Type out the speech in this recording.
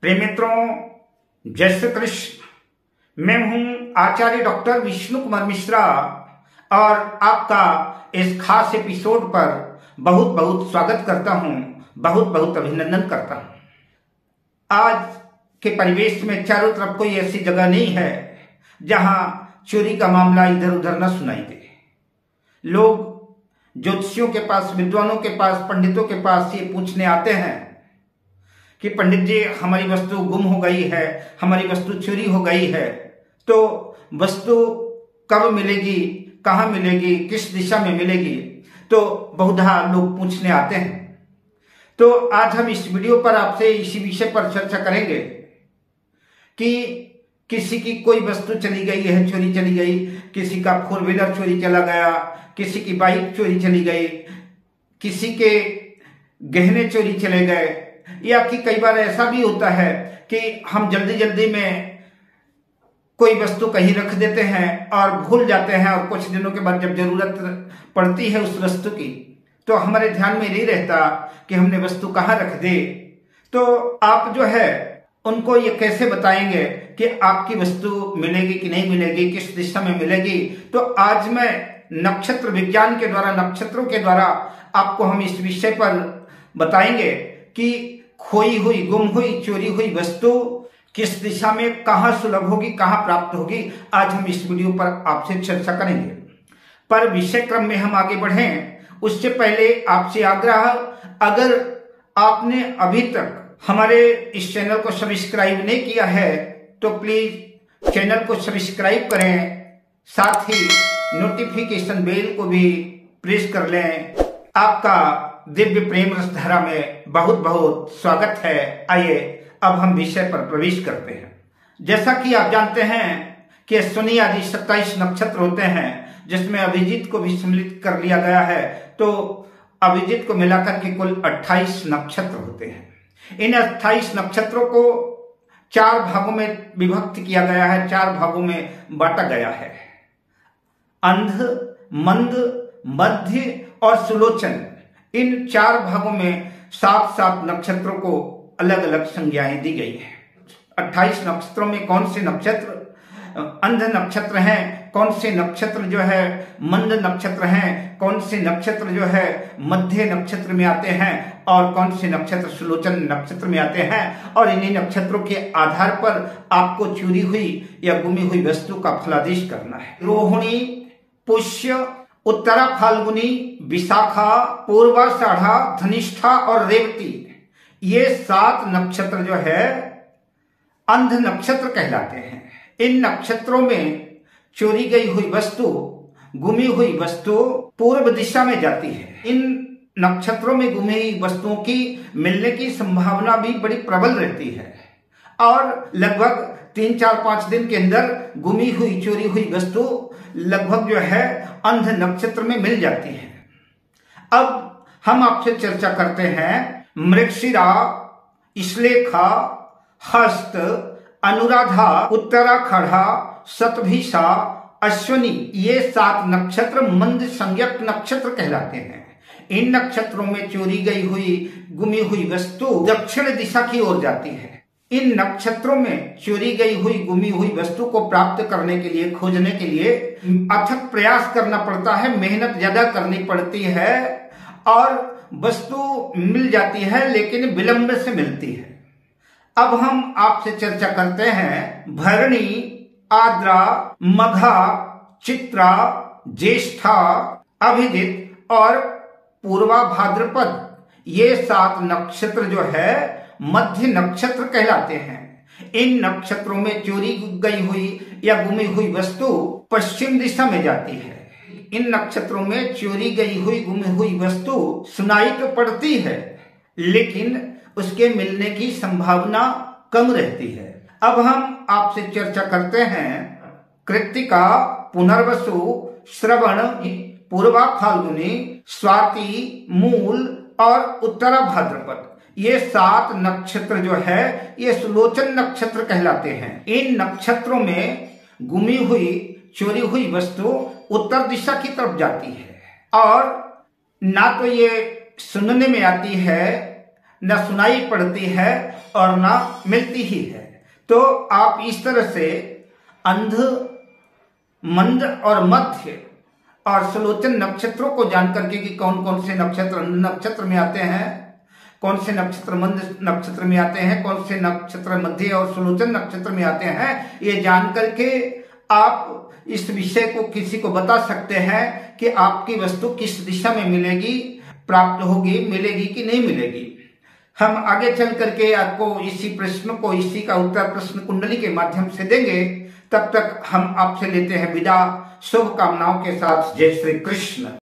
प्रिय मित्रों, जय श्री कृष्ण। मैं हूं आचार्य डॉक्टर विष्णु कुमार मिश्रा और आपका इस खास एपिसोड पर बहुत बहुत स्वागत करता हूं, बहुत बहुत अभिनंदन करता हूं। आज के परिवेश में चारों तरफ कोई ऐसी जगह नहीं है जहां चोरी का मामला इधर उधर न सुनाई दे। लोग ज्योतिषियों के पास, विद्वानों के पास, पंडितों के पास ये पूछने आते हैं कि पंडित जी, हमारी वस्तु गुम हो गई है, हमारी वस्तु चोरी हो गई है, तो वस्तु कब मिलेगी, कहाँ मिलेगी, किस दिशा में मिलेगी, तो बहुधा लोग पूछने आते हैं। तो आज हम इस वीडियो पर आपसे इसी विषय पर चर्चा करेंगे कि किसी की कोई वस्तु चली गई है, चोरी चली गई, किसी का 4 व्हीलर चोरी चला गया, किसी की बाइक चोरी चली गई, किसी के गहने चोरी चले गए, या कि कई बार ऐसा भी होता है कि हम जल्दी जल्दी में कोई वस्तु कहीं रख देते हैं और भूल जाते हैं, और कुछ दिनों के बाद जब जरूरत पड़ती है उस वस्तु की तो हमारे ध्यान में नहीं रहता कि हमने वस्तु कहाँ रख दी। तो आप जो है उनको ये कैसे बताएंगे कि आपकी वस्तु मिलेगी कि नहीं मिलेगी, किस दिशा में मिलेगी। तो आज मैं नक्षत्र विज्ञान के द्वारा, नक्षत्रों के द्वारा आपको हम इस विषय पर बताएंगे कि खोई हुई, गुम हुई, चोरी हुई वस्तु किस दिशा में कहां सुलभ होगी, कहां प्राप्त होगी। आज हम इस वीडियो पर आपसे चर्चा करेंगे। पर विषय क्रम में हम आगे बढ़ें उससे पहले आपसे आग्रह, अगर आपने अभी तक हमारे इस चैनल को सब्सक्राइब नहीं किया है तो प्लीज चैनल को सब्सक्राइब करें, साथ ही नोटिफिकेशन बेल को भी प्रेस कर लें। आपका दिव्य प्रेम रस धारा में बहुत बहुत स्वागत है। आइए अब हम विषय पर प्रवेश करते हैं। जैसा कि आप जानते हैं कि अश्विनी आदि 27 नक्षत्र होते हैं, जिसमें अभिजीत को भी सम्मिलित कर लिया गया है, तो अभिजीत को मिलाकर के कुल 28 नक्षत्र होते हैं। इन 28 नक्षत्रों को 4 भागों में विभक्त किया गया है, 4 भागों में बांटा गया है। अंध, मंद, मध्य और सुलोचन, इन 4 भागों में 7-7 नक्षत्रों को अलग अलग संज्ञाएं दी गई है। 28 नक्षत्रों में कौन से नक्षत्र अंध नक्षत्र हैं, कौन से नक्षत्र जो है मंद नक्षत्र हैं, कौन से नक्षत्र जो है मध्य नक्षत्र में आते हैं, और कौन से नक्षत्र सुलोचन नक्षत्र में आते हैं। और इन्हीं नक्षत्रों के आधार पर आपको चोरी हुई या गुमी हुई वस्तु का फलादेश करना है। रोहिणी, पुष्य, उत्तरा फाल्गुनी, विशाखा, पूर्वाषाढ़ा, धनिष्ठा और रेवती, ये 7 नक्षत्र जो है अंध नक्षत्र कहलाते हैं। इन नक्षत्रों में चोरी गई हुई वस्तु, गुमी हुई वस्तु पूर्व दिशा में जाती है। इन नक्षत्रों में गुमी हुई वस्तुओं की मिलने की संभावना भी बड़ी प्रबल रहती है, और लगभग 3-4-5 दिन के अंदर गुमी हुई, चोरी हुई वस्तु लगभग जो है अंध नक्षत्र में मिल जाती है। अब हम आपसे चर्चा करते हैं मृगशिरा, श्लेखा, हस्त, अनुराधा, उत्तराखढ़ा, शतभिषा, अश्विनी, ये 7 नक्षत्र मंद संज्ञक नक्षत्र कहलाते हैं। इन नक्षत्रों में चोरी गई हुई, गुमी हुई वस्तु दक्षिण दिशा की ओर जाती है। इन नक्षत्रों में चोरी गई हुई, गुमी हुई वस्तु को प्राप्त करने के लिए, खोजने के लिए अथक प्रयास करना पड़ता है, मेहनत ज्यादा करनी पड़ती है, और वस्तु मिल जाती है लेकिन विलंब से मिलती है। अब हम आपसे चर्चा करते हैं भरणी, आद्रा, मघा, चित्रा, ज्येष्ठा, अभिजित और पूर्वा भाद्रपद, ये 7 नक्षत्र जो है मध्य नक्षत्र कहलाते हैं। इन नक्षत्रों में चोरी गई हुई या गुमी हुई वस्तु पश्चिम दिशा में जाती है। इन नक्षत्रों में चोरी गई हुई, गुमी हुई वस्तु सुनाई तो पड़ती है लेकिन उसके मिलने की संभावना कम रहती है। अब हम आपसे चर्चा करते हैं कृत्तिका, पुनर्वसु, श्रवण, पूर्वा फाल्गुनी, स्वाति, मूल और उत्तरा भाद्रपद, ये 7 नक्षत्र जो है ये सुलोचन नक्षत्र कहलाते हैं। इन नक्षत्रों में गुमी हुई, चोरी हुई वस्तु उत्तर दिशा की तरफ जाती है, और ना तो ये सुनने में आती है, न सुनाई पड़ती है और न मिलती ही है। तो आप इस तरह से अंध, मंद और मध्य और सुलोचन नक्षत्रों को जानकर के कि कौन कौन से नक्षत्र अंध नक्षत्र में आते हैं, कौन से नक्षत्र मंद नक्षत्र में आते हैं, कौन से नक्षत्र मध्य और सुलोचन नक्षत्र में आते हैं, ये जान करके आप इस विषय को किसी को बता सकते हैं कि आपकी वस्तु किस दिशा में मिलेगी, प्राप्त होगी, मिलेगी कि नहीं मिलेगी। हम आगे चल करके आपको इसी प्रश्न को, इसी का उत्तर प्रश्न कुंडली के माध्यम से देंगे। तब तक हम आपसे लेते हैं विदा, शुभकामनाओं के साथ। जय श्री कृष्ण।